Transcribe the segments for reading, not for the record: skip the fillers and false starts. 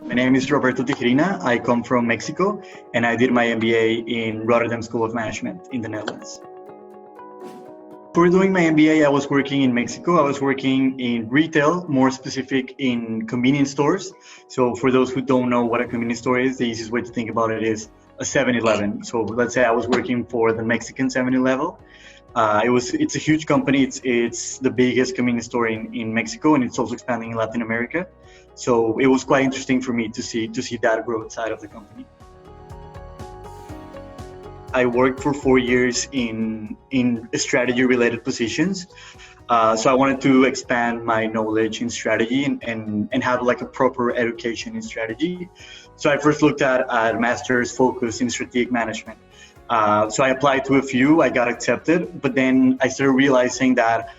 My name is Roberto Tijerina. I come from Mexico and I did my MBA in Rotterdam School of Management in the Netherlands. Before doing my MBA, I was working in Mexico. I was working in retail, more specific in convenience stores. So for those who don't know what a convenience store is, the easiest way to think about it is a 7-Eleven. So let's say I was working for the Mexican 7-Eleven. It's a huge company. It's the biggest convenience store in Mexico, and it's also expanding in Latin America. So it was quite interesting for me to see that growth side of the company. I worked for 4 years in strategy-related positions. So I wanted to expand my knowledge in strategy and have like a proper education in strategy. So I first looked at a master's focus in strategic management. So I applied to a few, I got accepted, but then I started realizing that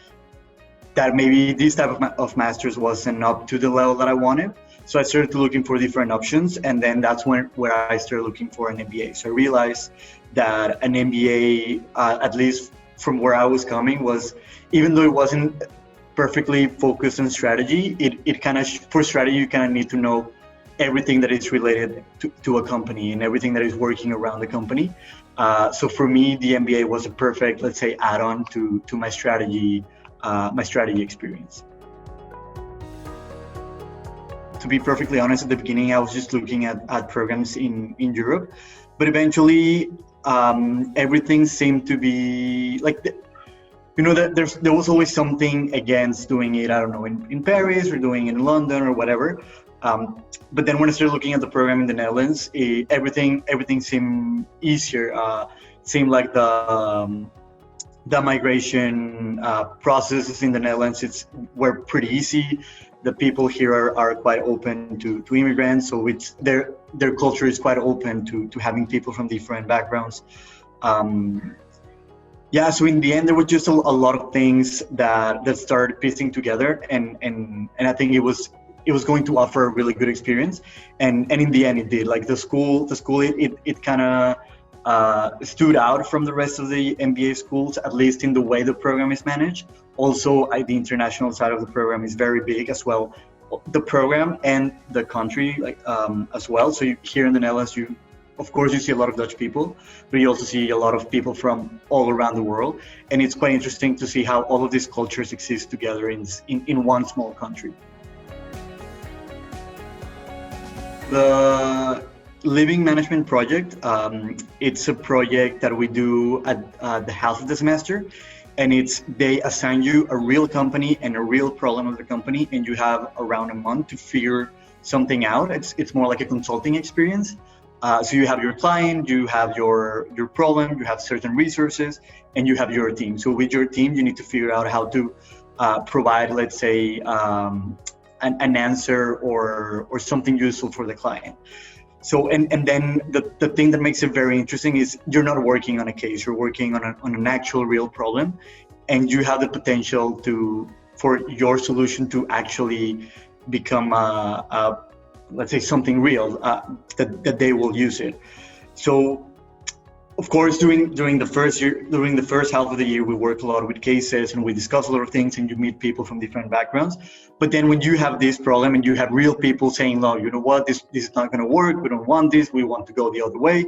maybe this type of master's wasn't up to the level that I wanted. So I started looking for different options, and then that's where I started looking for an MBA. So I realized that an MBA, at least from where I was coming, was, even though it wasn't perfectly focused on strategy, it kind of, for strategy, you kind of need to know everything that is related to a company and everything that is working around the company. So for me, the MBA was a perfect, let's say, add-on to my strategy experience. To be perfectly honest, at the beginning, I was just looking at programs in Europe, but eventually everything seemed to be like, there was always something against doing it, I don't know, in Paris or doing it in London or whatever. But then when I started looking at the program in the Netherlands, everything seemed easier. Seemed like the migration processes in the Netherlands were pretty easy. The people here are quite open to immigrants, so their culture is quite open to having people from different backgrounds. So in the end, there were just a lot of things that started piecing together, and I think it was going to offer a really good experience, and in the end it did. Like the school it kind of stood out from the rest of the MBA schools, at least in the way the program is managed. Also, the international side of the program is very big as well. The program and the country, as well. So here in the Netherlands, of course, you see a lot of Dutch people, but you also see a lot of people from all around the world. And it's quite interesting to see how all of these cultures exist together in one small country. The Living Management Project, it's a project that we do at the half of the semester. And they assign you a real company and a real problem of the company, and you have around a month to figure something out. It's more like a consulting experience. So you have your client, you have your problem, you have certain resources, and you have your team. So with your team, you need to figure out how to provide, let's say, an answer or something useful for the client. So and then the thing that makes it very interesting is you're not working on a case, you're working on an actual real problem, and you have the potential for your solution to actually become let's say something real, that they will use it. So of course, during the first half of the year, we work a lot with cases and we discuss a lot of things, and you meet people from different backgrounds. But then when you have this problem and you have real people saying, no, you know what, this is not going to work, we don't want this, we want to go the other way,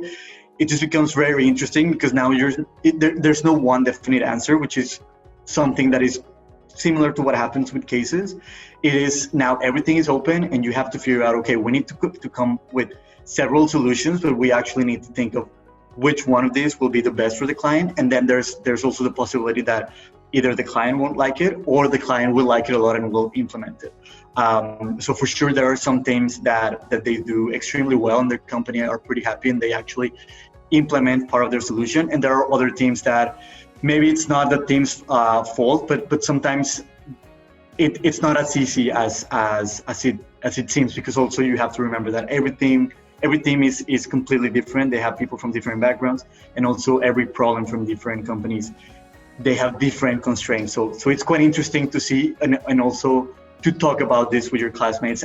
it just becomes very interesting, because now there's no one definite answer, which is something that is similar to what happens with cases. It is now everything is open, and you have to figure out, okay, we need to come with several solutions, but we actually need to think of which one of these will be the best for the client. And then there's also the possibility that either the client won't like it or the client will like it a lot and will implement it. So for sure, there are some teams that they do extremely well and their company are pretty happy and they actually implement part of their solution. And there are other teams that maybe it's not the team's fault, but sometimes it's not as easy as it seems, because also you have to remember that every team is completely different. They have people from different backgrounds, and also every problem from different companies, they have different constraints. So it's quite interesting to see and also to talk about this with your classmates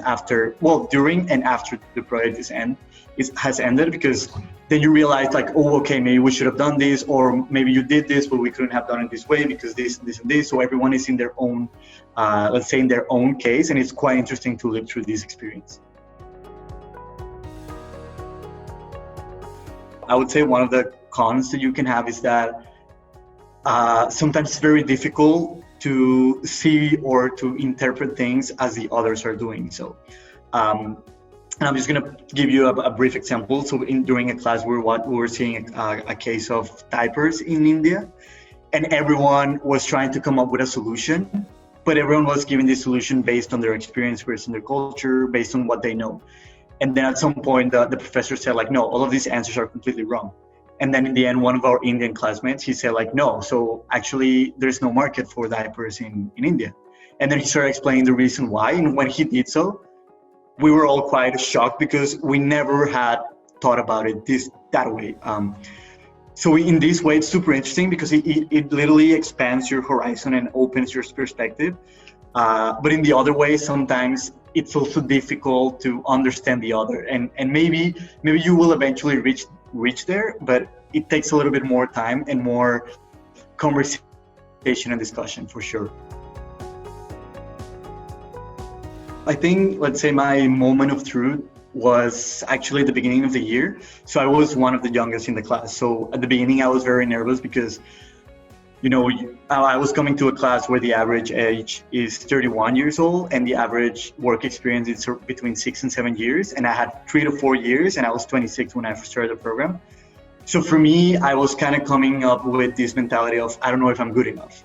during and after the project has ended, because then you realize like, oh, okay, maybe we should have done this, or maybe you did this, but we couldn't have done it this way because this, and this. So everyone is in their own, let's say in their own case, and it's quite interesting to live through this experience. I would say one of the cons that you can have is that sometimes it's very difficult to see or to interpret things as the others are doing. So, and I'm just going to give you a brief example. So, during a class, we were seeing a case of diapers in India, and everyone was trying to come up with a solution, but everyone was giving this solution based on their experience, based on their culture, based on what they know. And then at some point, the professor said, like, no, all of these answers are completely wrong. And then in the end, one of our Indian classmates, he said, like, no, so actually there's no market for diapers in India. And then he started explaining the reason why. And when he did so, we were all quite shocked because we never had thought about it that way. So in this way, it's super interesting because it literally expands your horizon and opens your perspective. But in the other way, sometimes it's also difficult to understand the other. And maybe you will eventually reach there, but it takes a little bit more time and more conversation and discussion for sure. I think, let's say, my moment of truth was actually at the beginning of the year. So I was one of the youngest in the class. So at the beginning, I was very nervous because, I was coming to a class where the average age is 31 years old and the average work experience is between 6 and 7 years. And I had 3 to 4 years and I was 26 when I first started the program. So for me, I was kind of coming up with this mentality of, I don't know if I'm good enough.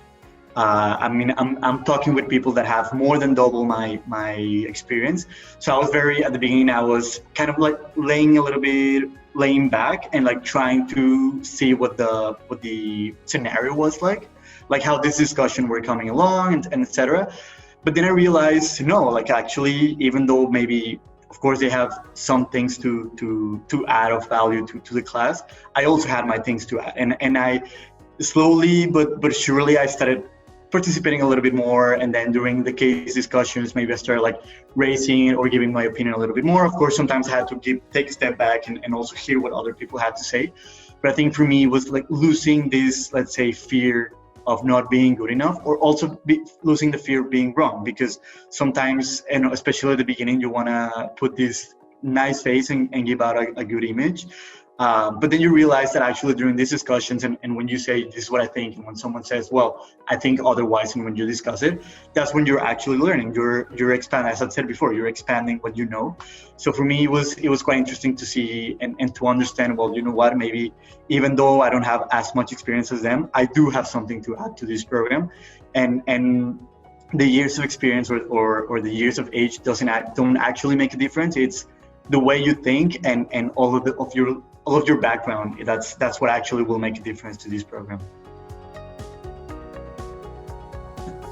I'm talking with people that have more than double my experience. So I was at the beginning, I was kind of like laying back and like trying to see what the scenario was like how this discussion were coming along and etc. But then I realized, no, like actually, even though maybe, of course, they have some things to add of value to the class, I also had my things to add. And I slowly but surely I started participating a little bit more, and then during the case discussions, maybe I started like raising or giving my opinion a little bit more. Of course, sometimes I had to take a step back and also hear what other people had to say. But I think for me, it was like losing this, let's say, fear of not being good enough, or also losing the fear of being wrong, because sometimes, and especially at the beginning, you want to put this nice face and give out a good image. But then you realize that actually during these discussions, and when you say, this is what I think, and when someone says, well, I think otherwise, and when you discuss it, that's when you're actually learning. You're expanding, as I said before, you're expanding what you know. So for me, it was quite interesting to see and to understand, well, you know what, maybe even though I don't have as much experience as them, I do have something to add to this program. And the years of experience or the years of age don't actually make a difference. It's the way you think and all of your background. That's what actually will make a difference to this program.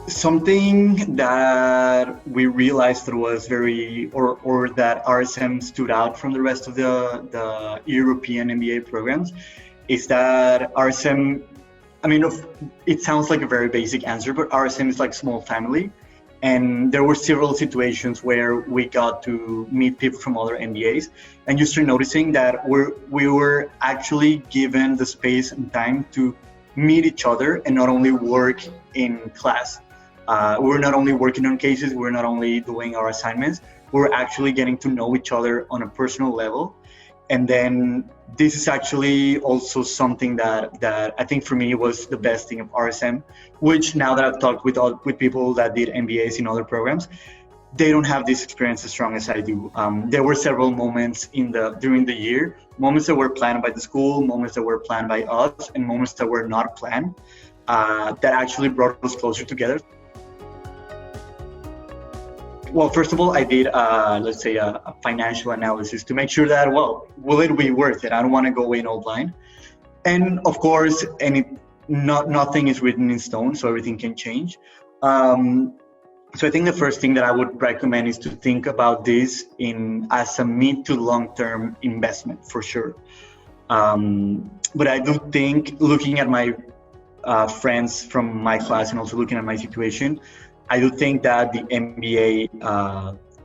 Something that we realized that was or that RSM stood out from the rest of the European MBA programs is that RSM, it sounds like a very basic answer, but RSM is like small family. And there were several situations where we got to meet people from other MBAs, and you start noticing that we were actually given the space and time to meet each other and not only work in class. We're not only working on cases, we're not only doing our assignments, we're actually getting to know each other on a personal level. And then this is actually also something that I think for me was the best thing of RSM, which now that I've talked with people that did MBAs in other programs, they don't have this experience as strong as I do. There were several moments during the year, moments that were planned by the school, moments that were planned by us, and moments that were not planned, that actually brought us closer together. Well, first of all, I did, let's say, a financial analysis to make sure that, well, will it be worth it? I don't want to go in all blind. And of course, nothing is written in stone, so everything can change. So I think the first thing that I would recommend is to think about this as a mid to long-term investment, for sure. But I do think, looking at my friends from my class and also looking at my situation, I do think that the MBA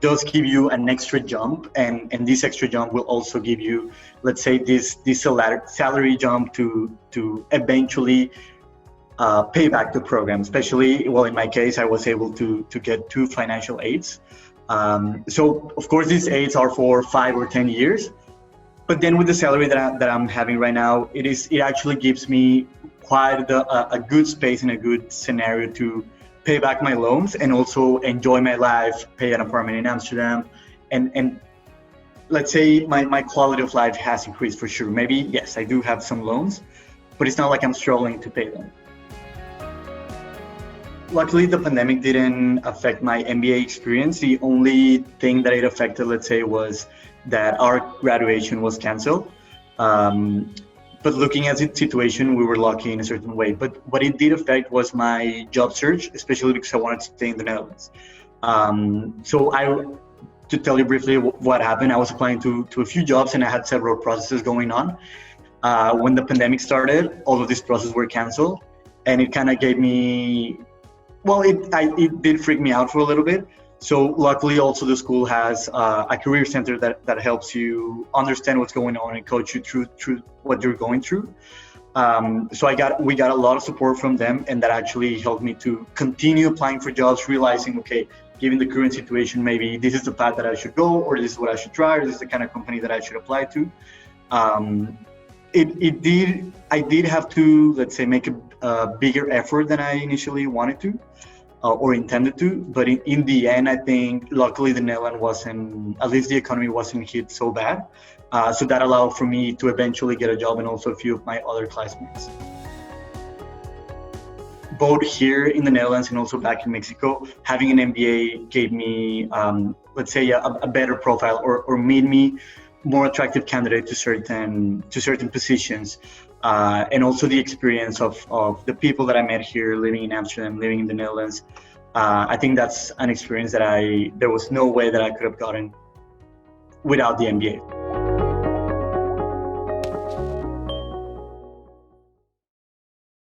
does give you an extra jump, and this extra jump will also give you, let's say, this salary jump to eventually pay back the program. Especially, well, in my case, I was able to get 2 financial aids. So, of course, these aids are for 5 or 10 years. But then with the salary that I'm having right now, it actually gives me quite a good space and a good scenario to pay back my loans and also enjoy my life, pay an apartment in Amsterdam, and let's say my quality of life has increased for sure. Maybe yes, I do have some loans, but it's not like I'm struggling to pay them. Luckily, the pandemic didn't affect my MBA experience. The only thing that it affected, let's say, was that our graduation was canceled. But looking at the situation, we were lucky in a certain way. But what it did affect was my job search, especially because I wanted to stay in the Netherlands. To tell you briefly what happened, I was applying to a few jobs and I had several processes going on. When the pandemic started, all of these processes were canceled, and it kind of gave me, well, it did freak me out for a little bit. So luckily, also the school has a career center that helps you understand what's going on and coach you through what you're going through. So we got a lot of support from them, and that actually helped me to continue applying for jobs, realizing, okay, given the current situation, maybe this is the path that I should go, or this is what I should try, or this is the kind of company that I should apply to. I did have to, let's say, make a bigger effort than I initially wanted to or intended to. But in the end, I think luckily the Netherlands wasn't, at least the economy wasn't hit so bad. So that allowed for me to eventually get a job, and also a few of my other classmates. Both here in the Netherlands and also back in Mexico, having an MBA gave me, let's say, a better profile, or made me more attractive candidate to certain positions, and also the experience of the people that I met here, living in Amsterdam, living in the Netherlands. I think that's an experience that there was no way that I could have gotten without the MBA.